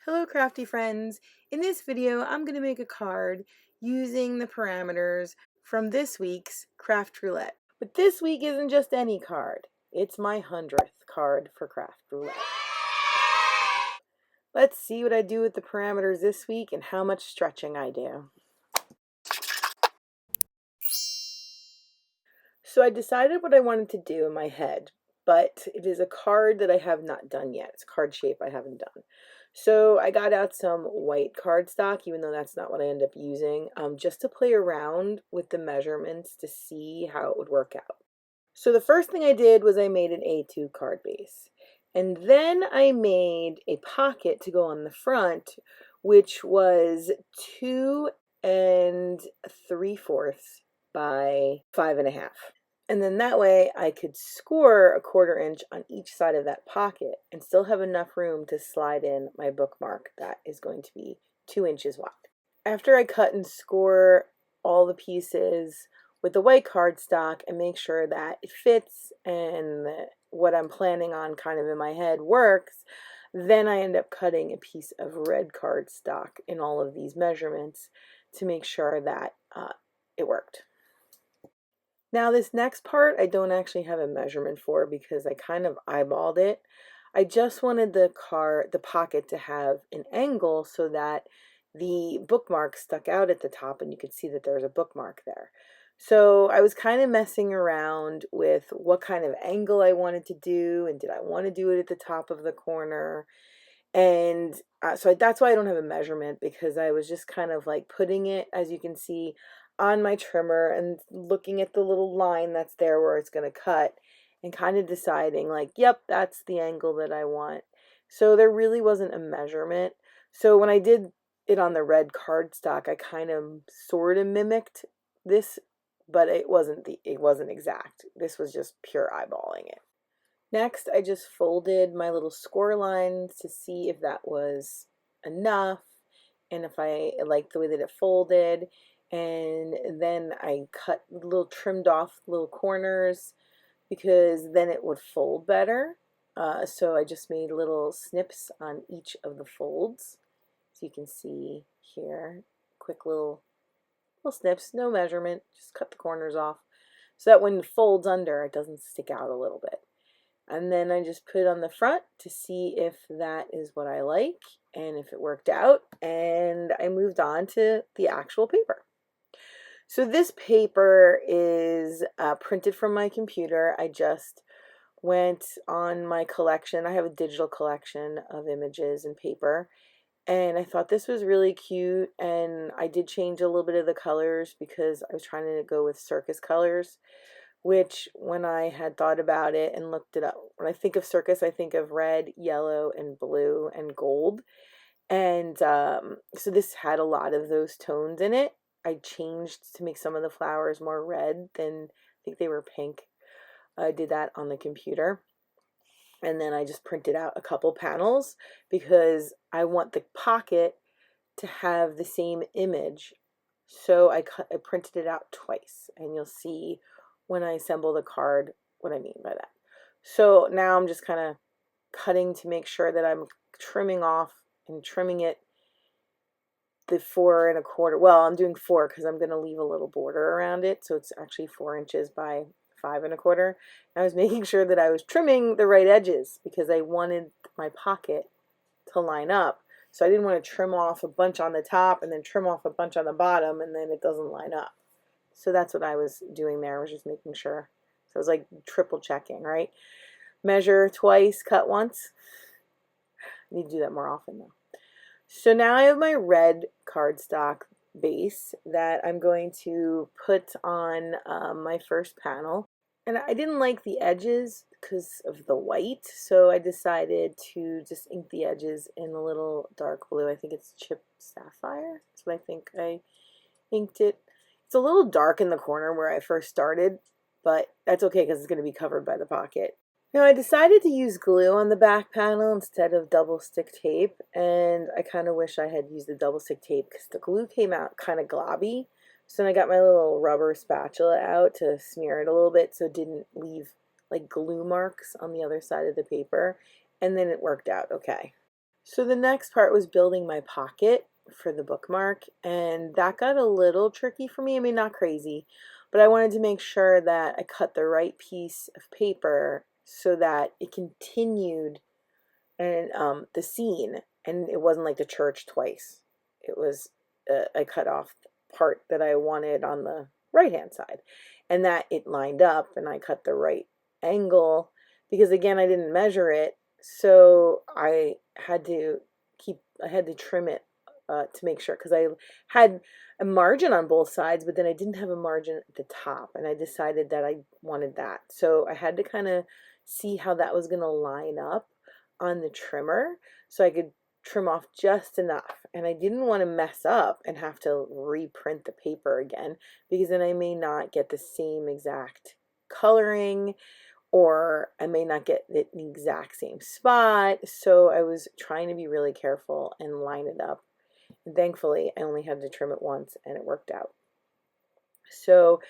Hello crafty friends! In this video I'm going to make a card using the parameters from this week's Craft Roulette. But this week isn't just any card, it's my 100th card for Craft Roulette. Let's see what I do with the parameters this week and how much stretching I do. So I decided what I wanted to do in my head, but it is a card that I have not done yet. It's a card shape I haven't done. So I got out some white cardstock, even though that's not what I end up using, just to play around with the measurements to see how it would work out. So the first thing I did was I made an A2 card base. And then I made a pocket to go on the front, which was 2 3/4 by 5.5. And then that way I could score a 1/4 inch on each side of that pocket and still have enough room to slide in my bookmark that is going to be 2 inches wide. After I cut and score all the pieces with the white cardstock and make sure that it fits and what I'm planning on kind of in my head works, then I end up cutting a piece of red cardstock in all of these measurements to make sure that it worked. Now this next part I don't actually have a measurement for because I kind of eyeballed it. I just wanted the pocket to have an angle so that the bookmark stuck out at the top and you could see that there was a bookmark there. So I was kind of messing around with what kind of angle I wanted to do and did I want to do it at the top of the corner. And so that's why I don't have a measurement, because I was just kind of like putting it, as you can see, on my trimmer and looking at the little line that's there where it's going to cut and kind of deciding like, yep, that's the angle that I want. So there really wasn't a measurement. So when I did it on the red cardstock, I kind of sort of mimicked this, but it wasn't exact. This was just pure eyeballing it. Next, I just folded my little score lines to see if that was enough and if I liked the way that it folded. And then I trimmed off little corners because then it would fold better. So I just made little snips on each of the folds. So you can see here, quick little snips, no measurement, just cut the corners off so that when it folds under, it doesn't stick out a little bit. And then I just put it on the front to see if that is what I like and if it worked out. And I moved on to the actual paper. So this paper is printed from my computer. I just went on my collection. I have a digital collection of images and paper. And I thought this was really cute. And I did change a little bit of the colors because I was trying to go with Circus colors, which when I had thought about it and looked it up, when I think of Circus, I think of red, yellow, and blue, and gold. And so this had a lot of those tones in it. I changed to make some of the flowers more red than, I think they were pink. I did that on the computer. And then I just printed out a couple panels because I want the pocket to have the same image. So I printed it out twice, and you'll see when I assemble the card what I mean by that. So now I'm just kind of cutting to make sure that I'm trimming off and trimming it the 4 1/4. Well, I'm doing 4 because I'm going to leave a little border around it, so it's actually 4 inches by 5 1/4. I was making sure that I was trimming the right edges because I wanted my pocket to line up. So I didn't want to trim off a bunch on the top and then trim off a bunch on the bottom and then it doesn't line up. So that's what I was doing there. I was just making sure. So I was like triple checking, right? Measure twice, cut once. I need to do that more often though. So now I have my red cardstock base that I'm going to put on my first panel. And I didn't like the edges because of the white, so I decided to just ink the edges in a little dark blue. I think it's Chip Sapphire. That's what I think I inked it. It's a little dark in the corner where I first started, but that's okay because it's going to be covered by the pocket. Now I decided to use glue on the back panel instead of double stick tape, and I kind of wish I had used the double stick tape because the glue came out kind of globby. So then I got my little rubber spatula out to smear it a little bit so it didn't leave like glue marks on the other side of the paper, and then it worked out okay. So the next part was building my pocket for the bookmark, and that got a little tricky for me. I mean, not crazy, but I wanted to make sure that I cut the right piece of paper so that it continued and the scene, and it wasn't like the church twice. It was I cut off the part that I wanted on the right hand side, and that it lined up, and I cut the right angle because again I didn't measure it, so I had to trim it to make sure, because I had a margin on both sides, but then I didn't have a margin at the top, and I decided that I wanted that, so I had to kind of see how that was going to line up on the trimmer so I could trim off just enough. And I didn't want to mess up and have to reprint the paper again, because then I may not get the same exact coloring, or I may not get the exact same spot. So I was trying to be really careful and line it up. And thankfully, I only had to trim it once and it worked out. So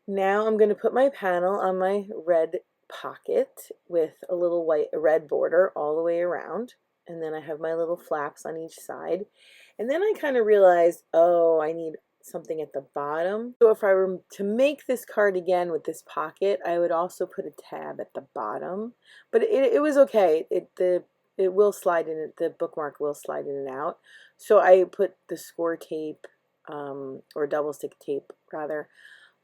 now I'm going to put my panel on my red pocket with a little red border all the way around, and then I have my little flaps on each side, and then I kind of realized, oh, I need something at the bottom. So if I were to make this card again with this pocket, I would also put a tab at the bottom, but it was okay. It will slide in, the bookmark will slide in and out, so I put the score tape or double stick tape rather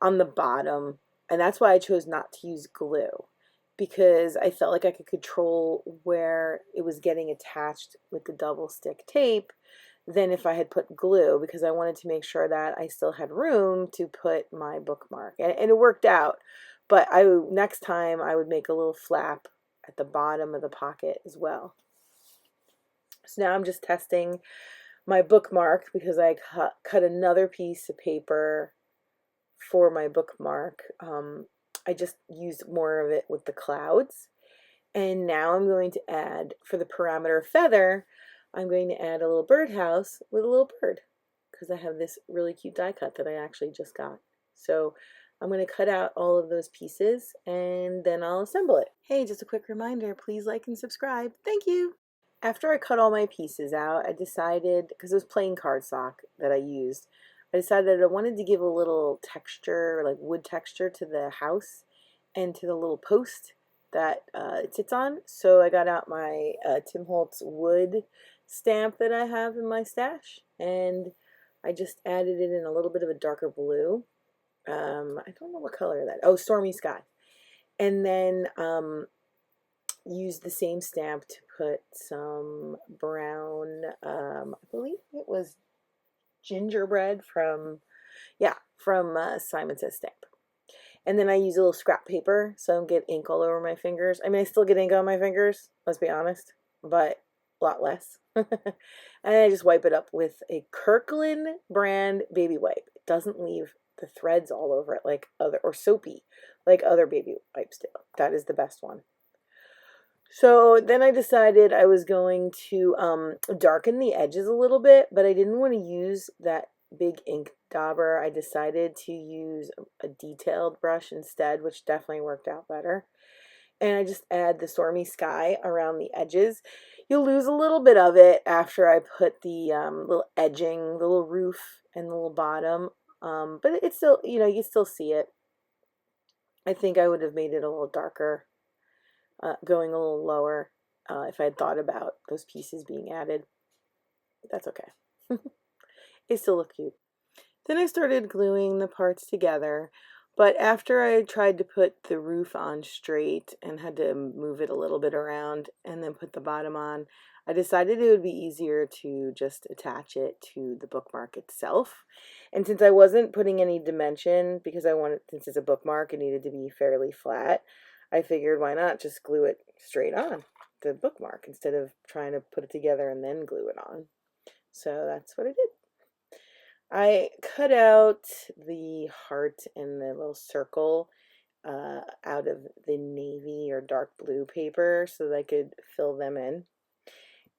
on the bottom, and that's why I chose not to use glue, because I felt like I could control where it was getting attached with the double stick tape than if I had put glue, because I wanted to make sure that I still had room to put my bookmark, and it worked out. But next time I would make a little flap at the bottom of the pocket as well. So now I'm just testing my bookmark, because I cut another piece of paper for my bookmark. I just used more of it with the clouds, and now I'm going to add, for the parameter feather, I'm going to add a little birdhouse with a little bird, because I have this really cute die cut that I actually just got. So I'm going to cut out all of those pieces and then I'll assemble it. Hey, just a quick reminder, please like and subscribe. Thank you. After I cut all my pieces out, I decided, because it was plain cardstock that I used, I decided I wanted to give a little texture, like wood texture, to the house and to the little post that it sits on. So I got out my Tim Holtz wood stamp that I have in my stash, and I just added it in a little bit of a darker blue. I don't know what color that, oh, Stormy Sky. And then used the same stamp to put some brown, I believe it was gingerbread from Simon Says Stamp. And then I use a little scrap paper, so I don't get ink all over my fingers. I mean, I still get ink on my fingers, let's be honest, but a lot less. And I just wipe it up with a Kirkland brand baby wipe. It doesn't leave the threads all over it like or soapy like other baby wipes do. That is the best one. So then I decided I was going to darken the edges a little bit, but I didn't want to use that big ink dauber. I decided to use a detailed brush instead, which definitely worked out better. And I just add the Stormy Sky around the edges. You'll lose a little bit of it after I put the little edging, the little roof and the little bottom, but it's still, you can still see it. I think I would have made it a little darker, going a little lower, if I had thought about those pieces being added. That's okay. It still looked cute. Then I started gluing the parts together, but after I tried to put the roof on straight and had to move it a little bit around and then put the bottom on, I decided it would be easier to just attach it to the bookmark itself. And since I wasn't putting any dimension, because since it's a bookmark, it needed to be fairly flat, I figured why not just glue it straight on the bookmark instead of trying to put it together and then glue it on. So that's what I did. I cut out the heart and the little circle out of the navy or dark blue paper so that I could fill them in.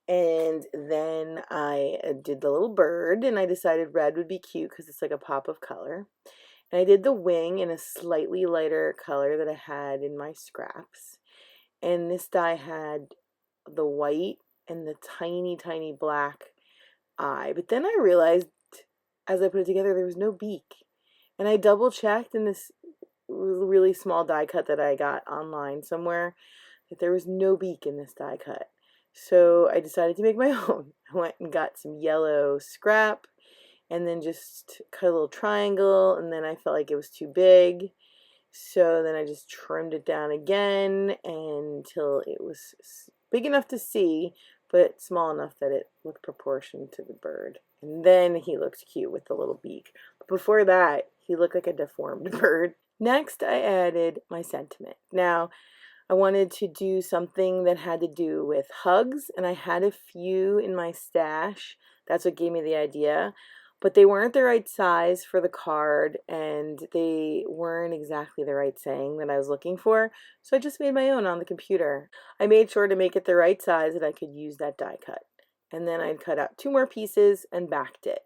And then I did the little bird, and I decided red would be cute because it's like a pop of color. And I did the wing in a slightly lighter color that I had in my scraps. And this die had the white and the tiny, tiny black eye. But then I realized as I put it together, there was no beak. And I double checked in this really small die cut that I got online somewhere that there was no beak in this die cut. So I decided to make my own. I went and got some yellow scrap and then just cut a little triangle, and then I felt like it was too big. So then I just trimmed it down again until it was big enough to see, but small enough that it looked proportioned to the bird. And then he looked cute with the little beak. But before that, he looked like a deformed bird. Next, I added my sentiment. Now, I wanted to do something that had to do with hugs, and I had a few in my stash. That's what gave me the idea. But they weren't the right size for the card, and they weren't exactly the right saying that I was looking for, so I just made my own on the computer. I made sure to make it the right size that I could use that die cut. And then I'd cut out 2 more pieces and backed it.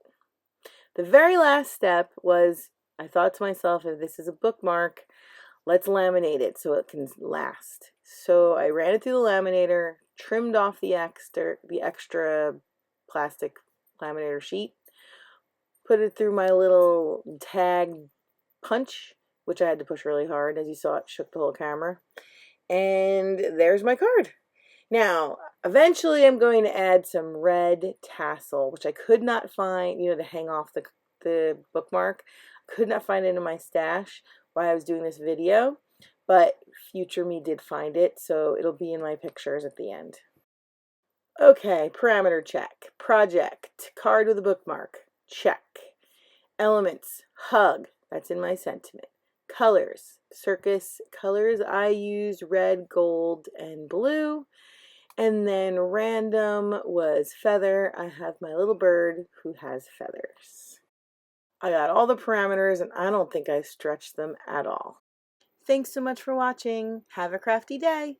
The very last step was, I thought to myself, if this is a bookmark, let's laminate it so it can last. So I ran it through the laminator, trimmed off the extra plastic laminator sheet, put it through my little tag punch, which I had to push really hard. As you saw, it shook the whole camera. And there's my card. Now, eventually I'm going to add some red tassel, which I could not find, to hang off the bookmark. Could not find it in my stash while I was doing this video, but future me did find it, so it'll be in my pictures at the end. Okay, parameter check. Project, card with a bookmark, check. Elements, hug, that's in my sentiment. Colors, Circus colors, I used red, gold, and blue. And then random was feather. I have my little bird who has feathers. I got all the parameters, and I don't think I stretched them at all. Thanks so much for watching. Have a crafty day.